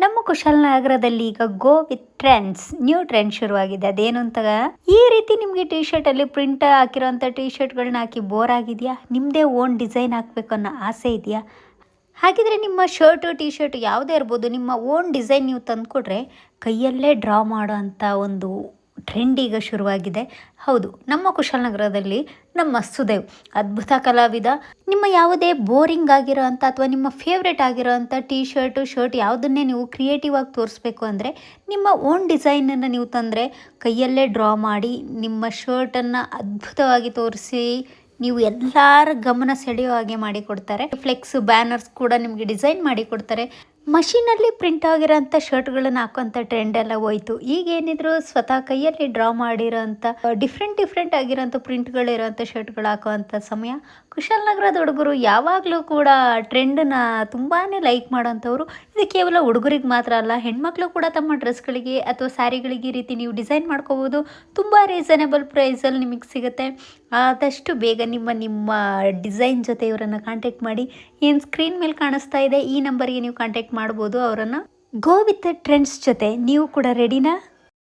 ನಮ್ಮ ಕುಶಾಲನಗರದಲ್ಲಿ ಈಗ go with trends new trend ಶುರುವಾಗಿದೆ. ಅದೇನು ಅಂತ, ಈ ರೀತಿ ನಿಮಗೆ ಟಿ ಶರ್ಟ್ ಅಲ್ಲಿ ಪ್ರಿಂಟ್ ಹಾಕಿರೋಂಥ ಟಿ ಶರ್ಟ್ಗಳನ್ನ ಹಾಕಿ ಬೋರ್ ಆಗಿದೆಯಾ? ನಿಮ್ಮದೇ ಓನ್ ಡಿಸೈನ್ ಹಾಕಬೇಕು ಅನ್ನೋ ಆಸೆ ಇದೆಯಾ? ಹಾಗಿದ್ರೆ ನಿಮ್ಮ ಶರ್ಟು ಟಿ ಶರ್ಟ್ ಯಾವುದೇ ಇರ್ಬೋದು, ನಿಮ್ಮ ಓನ್ ಡಿಸೈನ್ ನೀವು ತಂದುಕೊಟ್ರೆ ಕೈಯಲ್ಲೇ ಡ್ರಾ ಮಾಡೋ ಅಂಥ ಒಂದು ಟ್ರೆಂಡ್ ಈಗ ಶುರುವಾಗಿದೆ. ಹೌದು, ನಮ್ಮ ಕುಶಾಲನಗರದಲ್ಲಿ ನಮ್ಮ ಸುದೇವ್ ಅದ್ಭುತ ಕಲಾವಿದ. ನಿಮ್ಮ ಯಾವುದೇ ಬೋರಿಂಗ್ ಆಗಿರೋ ಅಂಥ ಅಥವಾ ನಿಮ್ಮ ಫೇವ್ರೇಟ್ ಆಗಿರೋ ಅಂಥ ಟಿ ಶರ್ಟ್ ಯಾವುದನ್ನೇ ನೀವು ಕ್ರಿಯೇಟಿವ್ ಆಗಿ ತೋರಿಸ್ಬೇಕು ಅಂದರೆ ನಿಮ್ಮ ಓನ್ ಡಿಸೈನನ್ನು ನೀವು ತಂದರೆ ಕೈಯಲ್ಲೇ ಡ್ರಾ ಮಾಡಿ ನಿಮ್ಮ ಶರ್ಟನ್ನು ಅದ್ಭುತವಾಗಿ ತೋರಿಸಿ ನೀವು ಎಲ್ಲರ ಗಮನ ಸೆಳೆಯೋ ಹಾಗೆ ಮಾಡಿಕೊಡ್ತಾರೆ. ಫ್ಲೆಕ್ಸ್ ಬ್ಯಾನರ್ಸ್ ಕೂಡ ನಿಮಗೆ ಡಿಸೈನ್ ಮಾಡಿ ಕೊಡ್ತಾರೆ. ಮಷೀನಲ್ಲಿ ಪ್ರಿಂಟ್ ಆಗಿರೋಂಥ ಶರ್ಟ್ಗಳನ್ನು ಹಾಕೋಂಥ ಟ್ರೆಂಡ್ ಎಲ್ಲ ಹೋಯ್ತು. ಈಗ ಏನಿದ್ರು ಸ್ವತಃ ಕೈಯಲ್ಲಿ ಡ್ರಾ ಮಾಡಿರೋಂಥ ಡಿಫ್ರೆಂಟ್ ಆಗಿರೋಂಥ ಪ್ರಿಂಟ್ಗಳಿರೋಂಥ ಶರ್ಟ್ಗಳು ಹಾಕೋವಂಥ ಸಮಯ. ಕುಶಾಲನಗರದ ಹುಡುಗರು ಯಾವಾಗಲೂ ಕೂಡ ಟ್ರೆಂಡನ್ನ ತುಂಬಾ ಲೈಕ್ ಮಾಡೋಂಥವ್ರು. ಇದು ಕೇವಲ ಹುಡುಗರಿಗೆ ಮಾತ್ರ ಅಲ್ಲ, ಹೆಣ್ಮಕ್ಳು ಕೂಡ ತಮ್ಮ ಡ್ರೆಸ್ಗಳಿಗೆ ಅಥವಾ ಸ್ಯಾರಿಗಳಿಗೆ ಈ ರೀತಿ ನೀವು ಡಿಸೈನ್ ಮಾಡ್ಕೋಬೋದು. ತುಂಬ ರೀಸನೇಬಲ್ ಪ್ರೈಸಲ್ಲಿ ನಿಮಗೆ ಸಿಗುತ್ತೆ. ಆದಷ್ಟು ಬೇಗ ನಿಮ್ಮ ಡಿಸೈನ್ ಜೊತೆ ಇವರನ್ನು ಕಾಂಟ್ಯಾಕ್ಟ್ ಮಾಡಿ. ಏನು ಸ್ಕ್ರೀನ್ ಮೇಲೆ ಕಾಣಿಸ್ತಾ ಇದೆ ಈ ನಂಬರ್ಗೆ ನೀವು ಕಾಂಟ್ಯಾಕ್ಟ್ ಮಾಡ್ಬೋದು ಅವರನ್ನು. ಗೋ ವಿತ್ ಟ್ರೆಂಡ್ಸ್ ಜೊತೆ ನೀವು ಕೂಡ ರೆಡಿನಾ?